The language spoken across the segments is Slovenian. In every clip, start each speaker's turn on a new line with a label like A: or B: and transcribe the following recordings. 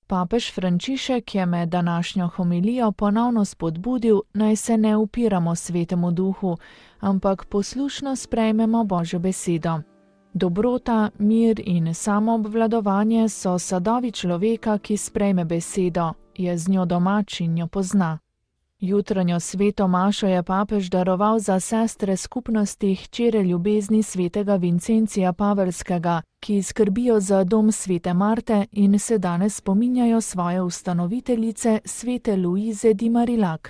A: Papež Frančišek je med današnjo homilijo ponovno spodbudil, naj se ne upiramo Svetemu Duhu, ampak poslušno sprejmemo Božjo besedo. Dobrota, mir in samoobvladovanje so sadovi človeka, ki sprejme besedo, je z njo domač in jo pozna. Jutranjo sveto mašo je papež daroval za sestre skupnosti hčere ljubezni svetega Vincencija Pavelskega, ki skrbijo za dom svete Marte in se danes spominjajo svoje ustanoviteljice svete Luize di Marillac.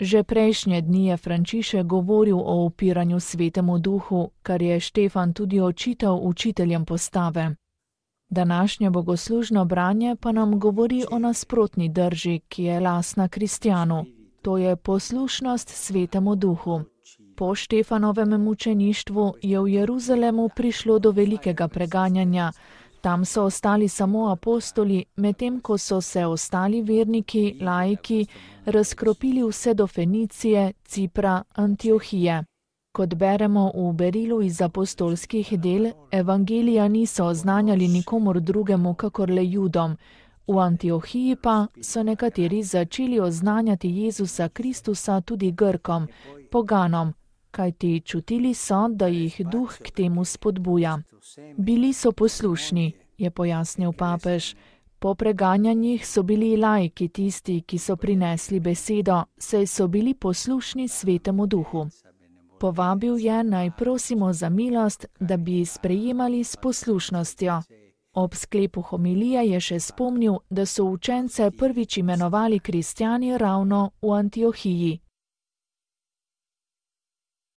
A: Že prejšnje dni je Frančišek govoril o upiranju Svetemu Duhu, kar je Štefan tudi očital učiteljem postave. Današnje bogoslužno branje pa nam govori o nasprotni drži, ki je lastna kristjanu. To je poslušnost Svetemu Duhu. Po Štefanovem mučeništvu je v Jeruzalemu prišlo do velikega preganjanja. Tam so ostali samo apostoli, medtem ko so se ostali verniki, laiki, razkropili vse do Fenicije, Cipra, Antiohije. Kot beremo v berilu iz apostolskih del, evangelija niso oznanjali nikomur drugemu, kakor le Judom. V Antiohiji pa so nekateri začeli oznanjati Jezusa Kristusa tudi Grkom, poganom, kajti čutili so, da jih Duh k temu spodbuja. Bili so poslušni, je pojasnil papež. Po preganjanjih so bili laiki tisti, ki so prinesli besedo, saj so bili poslušni Svetemu Duhu. Povabil je, naj prosimo za milost, da bi sprejemali s poslušnostjo. Ob sklepu homilije je še spomnil, da so učence prvič imenovali kristjani ravno v Antiohiji.